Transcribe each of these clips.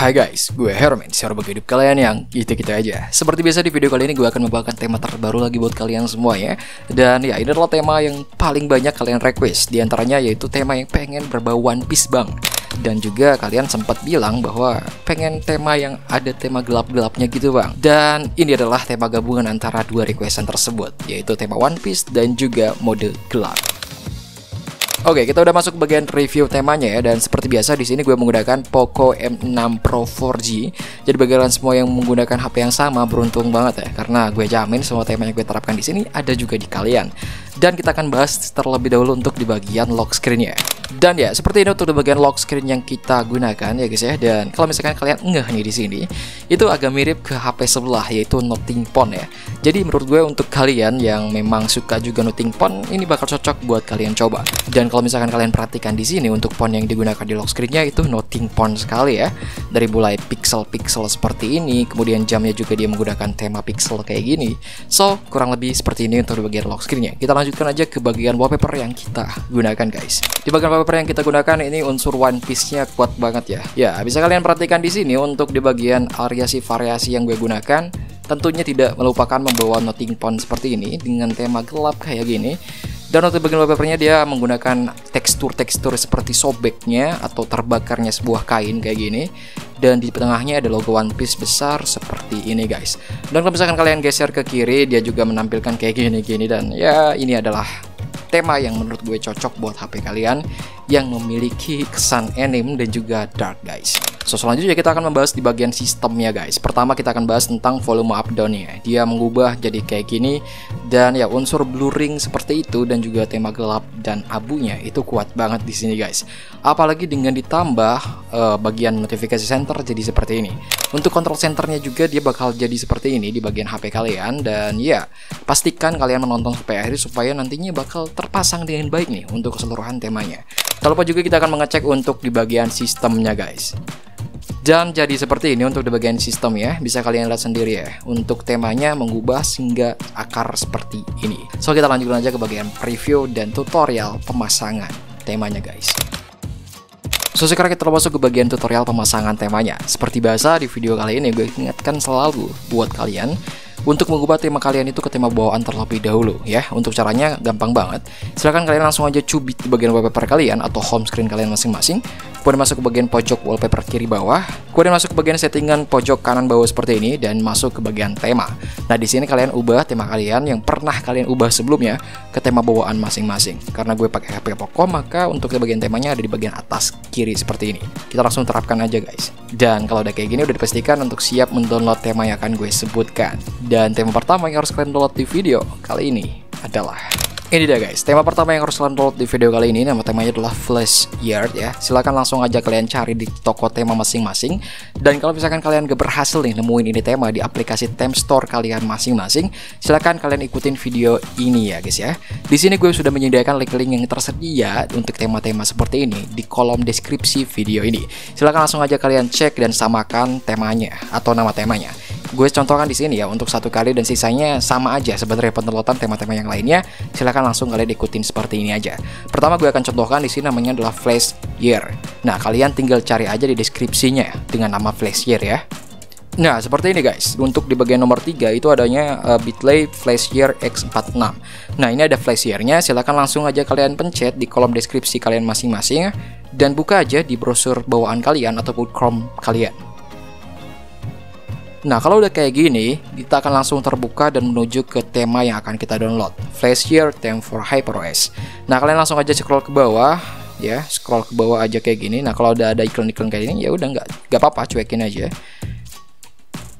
Hai guys, gue Herman, share bagi hidup kalian yang gitu-gitu aja. Seperti biasa di video kali ini gue akan membawakan tema terbaru lagi buat kalian semua ya. Dan ya ini adalah tema yang paling banyak kalian request. Di antaranya yaitu tema yang pengen berbau One Piece bang. Dan juga kalian sempat bilang bahwa pengen tema yang ada tema gelap-gelapnya gitu bang. Dan ini adalah tema gabungan antara dua requestan tersebut, yaitu tema One Piece dan juga mode gelap. Oke, kita udah masuk ke bagian review temanya ya, dan seperti biasa di sini gue menggunakan Poco M6 Pro 4G. Jadi bagi kalian semua yang menggunakan HP yang sama beruntung banget ya, karena gue jamin semua tema yang gue terapkan di sini ada juga di kalian. Dan kita akan bahas terlebih dahulu untuk di bagian lock screen-nya. Dan ya, seperti ini untuk di bagian lock screen yang kita gunakan ya guys ya. Dan kalau misalkan kalian ngeh nih di sini, itu agak mirip ke HP sebelah yaitu Nothing Phone ya. Jadi menurut gue untuk kalian yang memang suka juga Nothing Phone, ini bakal cocok buat kalian coba. Dan kalau misalkan kalian perhatikan di sini untuk font yang digunakan di lock screen-nya itu Nothing Phone sekali ya. Dari mulai pixel-pixel seperti ini, kemudian jamnya juga dia menggunakan tema pixel kayak gini. So, kurang lebih seperti ini untuk di bagian lock screen-nya. Kita lanjutkan aja ke bagian wallpaper yang kita gunakan guys. Di bagian wallpaper yang kita gunakan ini unsur One Piece-nya kuat banget ya. Ya, bisa kalian perhatikan di sini untuk di bagian variasi-variasi yang gue gunakan, tentunya tidak melupakan membawa Nothing Phone seperti ini dengan tema gelap kayak gini. Dan untuk bagian wallpapernya dia menggunakan tekstur-tekstur seperti sobeknya atau terbakarnya sebuah kain kayak gini. Dan di tengahnya ada logo One Piece besar seperti ini guys. Dan kalau misalkan kalian geser ke kiri, dia juga menampilkan kayak gini-gini. Dan ya ini adalah tema yang menurut gue cocok buat HP kalian yang memiliki kesan anime dan juga dark guys. So selanjutnya kita akan membahas di bagian sistemnya guys. Pertama kita akan bahas tentang volume up down-nya. Dia mengubah jadi kayak gini, dan ya unsur blurring seperti itu dan juga tema gelap dan abunya itu kuat banget di sini guys. Apalagi dengan ditambah bagian notifikasi center jadi seperti ini. Untuk control centernya juga dia bakal jadi seperti ini di bagian HP kalian. Dan ya pastikan kalian menonton sampai akhir supaya nantinya bakal terpasang dengan baik nih untuk keseluruhan temanya. Tak lupa juga kita akan mengecek untuk di bagian sistemnya guys. Dan jadi seperti ini untuk di bagian sistem ya. Bisa kalian lihat sendiri ya. Untuk temanya mengubah hingga akar seperti ini. So kita lanjutkan aja ke bagian preview dan tutorial pemasangan temanya guys. So sekarang kita masuk ke bagian tutorial pemasangan temanya. Seperti biasa di video kali ini gue ingatkan selalu buat kalian untuk mengubah tema kalian itu ke tema bawaan terlebih dahulu ya. Untuk caranya gampang banget. Silahkan kalian langsung aja cubit di bagian wallpaper kalian atau home screen kalian masing-masing. Kemudian masuk ke bagian pojok wallpaper kiri bawah. Kemudian masuk ke bagian settingan pojok kanan bawah seperti ini dan masuk ke bagian tema. Nah, di sini kalian ubah tema kalian yang pernah kalian ubah sebelumnya ke tema bawaan masing-masing. Karena gue pakai HP Poco, maka untuk bagian temanya ada di bagian atas kiri seperti ini. Kita langsung terapkan aja guys. Dan kalau udah kayak gini udah dipastikan untuk siap mendownload tema yang akan gue sebutkan. Dan tema pertama yang harus kalian download di video kali ini adalah ini dia guys. Tema pertama yang harus kalian download di video kali ini, nama temanya adalah Flash Year ya. Silahkan langsung aja kalian cari di toko tema masing-masing. Dan kalau misalkan kalian gak berhasil nih nemuin ini tema di aplikasi Theme Store kalian masing-masing, silahkan kalian ikutin video ini ya guys ya. Di sini gue sudah menyediakan link-link yang tersedia untuk tema-tema seperti ini di kolom deskripsi video ini. Silahkan langsung aja kalian cek dan samakan temanya atau nama temanya. Gue contohkan di sini ya untuk satu kali, dan sisanya sama aja sebenarnya pendownloadan tema-tema yang lainnya. Silahkan langsung kalian ikutin seperti ini aja. Pertama gue akan contohkan di sini namanya adalah Flash Year. Nah, kalian tinggal cari aja di deskripsinya dengan nama Flash Year ya. Nah, seperti ini guys. Untuk di bagian nomor 3 itu adanya Bitly Flash Year X46. Nah, ini ada Flash Year-nya. Silahkan langsung aja kalian pencet di kolom deskripsi kalian masing-masing dan buka aja di browser bawaan kalian ataupun Chrome kalian. Nah, kalau udah kayak gini, kita akan langsung terbuka dan menuju ke tema yang akan kita download, Flash Year Theme for HyperOS. Nah, kalian langsung aja scroll ke bawah ya, scroll ke bawah aja kayak gini. Nah, kalau udah ada iklan-iklan kayak gini ya udah nggak apa-apa, cuekin aja.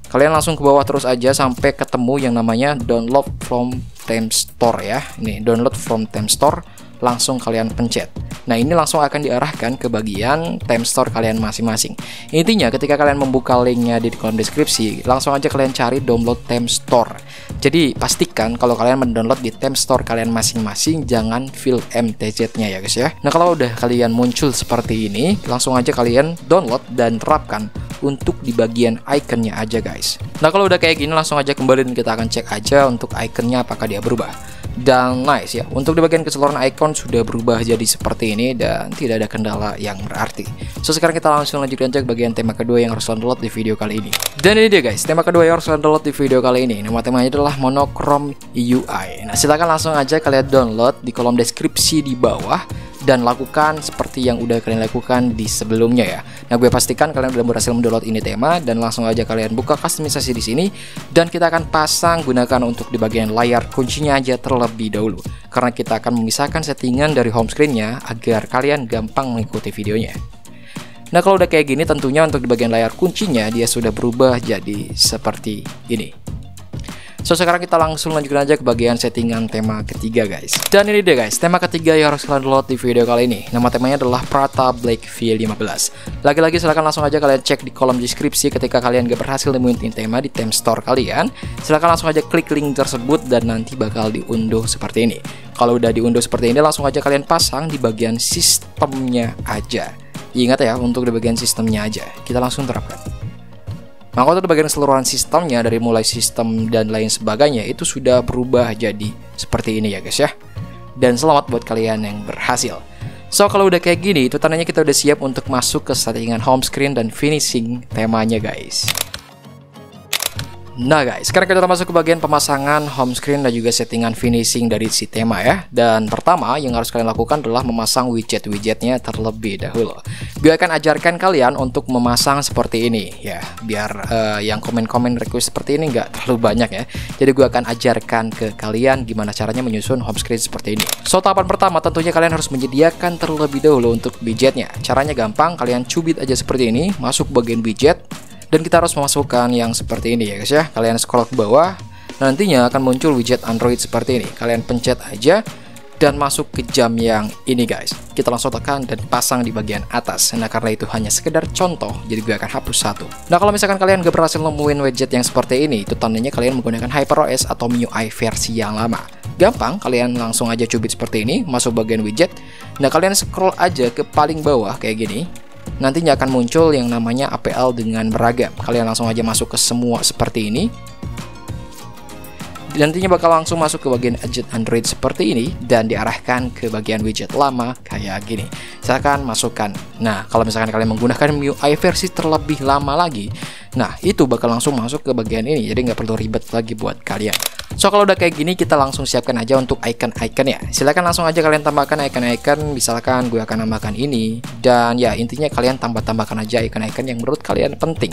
Kalian langsung ke bawah terus aja sampai ketemu yang namanya download from Theme Store ya. Ini download from Theme Store, langsung kalian pencet. Nah, ini langsung akan diarahkan ke bagian Theme Store kalian masing-masing. Intinya ketika kalian membuka linknya di kolom deskripsi, langsung aja kalian cari download Theme Store. Jadi pastikan kalau kalian mendownload di Theme Store kalian masing-masing, jangan fill MTZ-nya ya guys ya. Nah, kalau udah kalian muncul seperti ini, langsung aja kalian download dan terapkan untuk di bagian iconnya aja guys. Nah, kalau udah kayak gini langsung aja kembali dan kita akan cek aja untuk iconnya apakah dia berubah. Dan nice ya, untuk di bagian keseluruhan icon sudah berubah jadi seperti ini dan tidak ada kendala yang berarti. So sekarang kita langsung lanjutkan aja ke bagian tema kedua yang harus kalian download di video kali ini. Dan ini dia guys, tema kedua yang harus kalian download di video kali ini. Nama temanya adalah Monochrome UI. Nah silahkan langsung aja kalian download di kolom deskripsi di bawah dan lakukan seperti yang udah kalian lakukan di sebelumnya ya. Nah gue pastikan kalian udah berhasil mendownload ini tema dan langsung aja kalian buka customisasi di sini dan kita akan pasang gunakan untuk di bagian layar kuncinya aja terlebih dahulu karena kita akan memisahkan settingan dari home screen-nya agar kalian gampang mengikuti videonya. Nah kalau udah kayak gini tentunya untuk di bagian layar kuncinya dia sudah berubah jadi seperti ini. So sekarang kita langsung lanjutkan aja ke bagian settingan tema ketiga guys. Dan ini dia guys, tema ketiga yang harus kalian download di video kali ini. Nama temanya adalah Prata Black V15. Lagi-lagi silahkan langsung aja kalian cek di kolom deskripsi ketika kalian gak berhasil nemuin tema di theme store kalian. Silahkan langsung aja klik link tersebut dan nanti bakal diunduh seperti ini. Kalau udah diunduh seperti ini langsung aja kalian pasang di bagian sistemnya aja. Ingat ya, untuk di bagian sistemnya aja. Kita langsung terapkan. Maka untuk bagian keseluruhan sistemnya dari mulai sistem dan lain sebagainya itu sudah berubah jadi seperti ini ya guys ya. Dan selamat buat kalian yang berhasil. So kalau udah kayak gini itu tandanya kita udah siap untuk masuk ke settingan home screen dan finishing temanya guys. Nah guys, sekarang kita masuk ke bagian pemasangan home screen dan juga settingan finishing dari si tema ya. Dan pertama yang harus kalian lakukan adalah memasang widget-widgetnya terlebih dahulu. Gue akan ajarkan kalian untuk memasang seperti ini ya, biar yang komen-komen request seperti ini nggak terlalu banyak ya. Jadi gue akan ajarkan ke kalian gimana caranya menyusun home screen seperti ini. So tahapan pertama tentunya kalian harus menyediakan terlebih dahulu untuk widgetnya. Caranya gampang, kalian cubit aja seperti ini, masuk bagian widget. Dan kita harus memasukkan yang seperti ini ya guys ya. Kalian scroll ke bawah, nantinya akan muncul widget Android seperti ini. Kalian pencet aja dan masuk ke jam yang ini guys. Kita langsung tekan dan pasang di bagian atas. Nah karena itu hanya sekedar contoh, jadi gue akan hapus satu. Nah kalau misalkan kalian gak berhasil nemuin widget yang seperti ini, itu tandanya kalian menggunakan HyperOS atau MIUI versi yang lama. Gampang, kalian langsung aja cubit seperti ini, masuk bagian widget. Nah kalian scroll aja ke paling bawah kayak gini. Nantinya akan muncul yang namanya APL dengan beragam. Kalian langsung aja masuk ke semua seperti ini. Nantinya bakal langsung masuk ke bagian widget Android seperti ini dan diarahkan ke bagian widget lama kayak gini. Silahkan masukkan. Nah, kalau misalkan kalian menggunakan MIUI versi terlebih lama lagi, nah itu bakal langsung masuk ke bagian ini. Jadi nggak perlu ribet lagi buat kalian. So kalau udah kayak gini kita langsung siapkan aja untuk icon-iconnya. Silahkan langsung aja kalian tambahkan icon-icon. Misalkan gue akan nambahkan ini. Dan ya intinya kalian tambahkan aja icon-icon yang menurut kalian penting.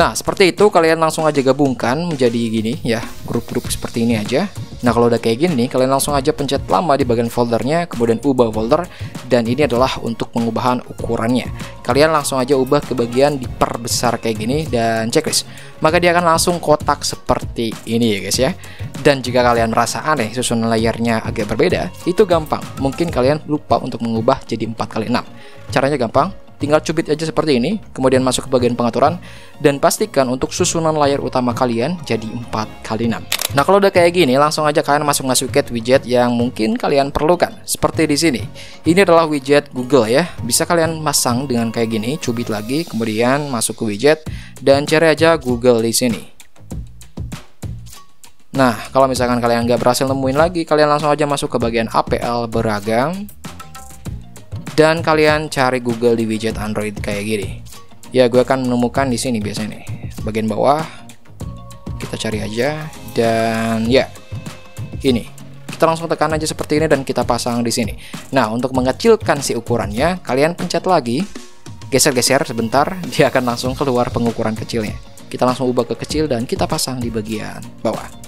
Nah seperti itu kalian langsung aja gabungkan menjadi gini ya, grup-grup seperti ini aja. Nah kalau udah kayak gini kalian langsung aja pencet lama di bagian foldernya, kemudian ubah folder. Dan ini adalah untuk pengubahan ukurannya. Kalian langsung aja ubah ke bagian diperbesar kayak gini dan checklist. Maka dia akan langsung kotak seperti ini ya guys ya. Dan jika kalian merasa aneh susunan layarnya agak berbeda, itu gampang. Mungkin kalian lupa untuk mengubah jadi 4x6. Caranya gampang, tinggal cubit aja seperti ini, kemudian masuk ke bagian pengaturan dan pastikan untuk susunan layar utama kalian jadi 4x6. Nah, kalau udah kayak gini, langsung aja kalian masukin widget yang mungkin kalian perlukan. Seperti di sini. Ini adalah widget Google ya. Bisa kalian masang dengan kayak gini, cubit lagi, kemudian masuk ke widget dan cari aja Google di sini. Nah, kalau misalkan kalian nggak berhasil nemuin lagi, kalian langsung aja masuk ke bagian APL beragam. Dan kalian cari Google di widget Android kayak gini. Ya, gue akan menemukan di sini biasanya nih. Bagian bawah. Kita cari aja. Dan ya, ini. Kita langsung tekan aja seperti ini dan kita pasang di sini. Nah, untuk mengecilkan si ukurannya, kalian pencet lagi. Geser-geser sebentar, dia akan langsung keluar pengukuran kecilnya. Kita langsung ubah ke kecil dan kita pasang di bagian bawah.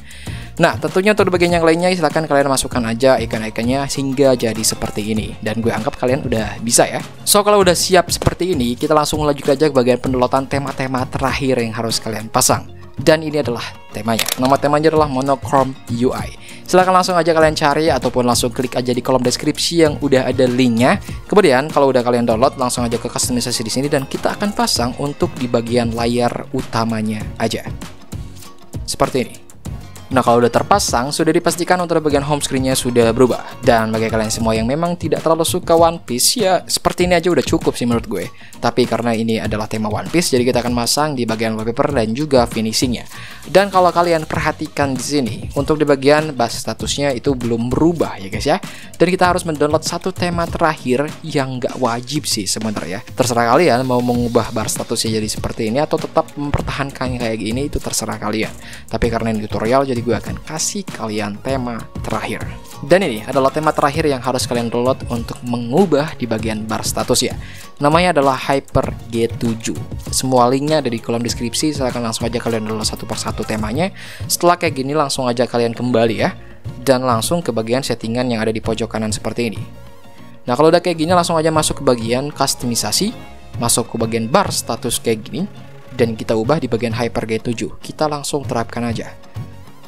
Nah, tentunya untuk bagian yang lainnya silahkan kalian masukkan aja icon-iconnya sehingga jadi seperti ini. Dan gue anggap kalian udah bisa ya. So, kalau udah siap seperti ini, kita langsung lanjut aja ke bagian pendownloadan tema-tema terakhir yang harus kalian pasang. Dan ini adalah temanya. Nama temanya adalah Monochrome UI. Silahkan langsung aja kalian cari ataupun langsung klik aja di kolom deskripsi yang udah ada linknya. Kemudian kalau udah kalian download langsung aja ke customisasi di sini dan kita akan pasang untuk di bagian layar utamanya aja. Seperti ini. Nah, kalau udah terpasang, sudah dipastikan untuk bagian home screen-nya sudah berubah. Dan bagi kalian semua yang memang tidak terlalu suka One Piece, ya seperti ini aja udah cukup sih menurut gue. Tapi karena ini adalah tema One Piece, jadi kita akan masang di bagian wallpaper dan juga finishingnya. Dan kalau kalian perhatikan di sini, untuk di bagian bar statusnya itu belum berubah ya guys ya. Dan kita harus mendownload satu tema terakhir yang nggak wajib sih sebenarnya. Terserah kalian mau mengubah bar statusnya jadi seperti ini atau tetap mempertahankannya kayak gini, itu terserah kalian. Tapi karena ini tutorial, jadi gue akan kasih kalian tema terakhir. Dan ini adalah tema terakhir yang harus kalian download untuk mengubah di bagian bar status ya. Namanya adalah Hyper G7. Semua linknya ada di kolom deskripsi. Silahkan langsung aja kalian download satu persatu temanya. Setelah kayak gini langsung aja kalian kembali ya, dan langsung ke bagian settingan yang ada di pojok kanan seperti ini. Nah, kalau udah kayak gini langsung aja masuk ke bagian kustomisasi, masuk ke bagian bar status kayak gini, dan kita ubah di bagian Hyper G7. Kita langsung terapkan aja.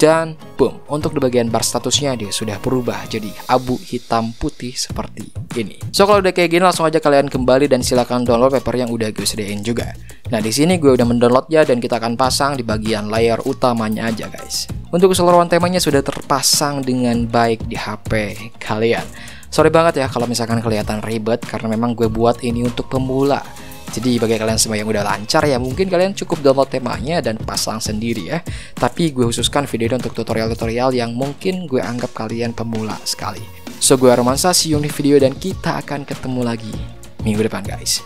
Dan boom, untuk di bagian bar statusnya dia sudah berubah jadi abu hitam putih seperti ini. So kalau udah kayak gini langsung aja kalian kembali dan silakan download paper yang udah gue sediain juga. Nah, di sini gue udah mendownloadnya dan kita akan pasang di bagian layar utamanya aja guys. Untuk keseluruhan temanya sudah terpasang dengan baik di HP kalian. Sorry banget ya kalau misalkan kelihatan ribet karena memang gue buat ini untuk pemula. Jadi bagi kalian semua yang udah lancar ya mungkin kalian cukup download temanya dan pasang sendiri ya. Tapi gue khususkan video ini untuk tutorial-tutorial yang mungkin gue anggap kalian pemula sekali. So gue Romansa, see you di video dan kita akan ketemu lagi minggu depan guys.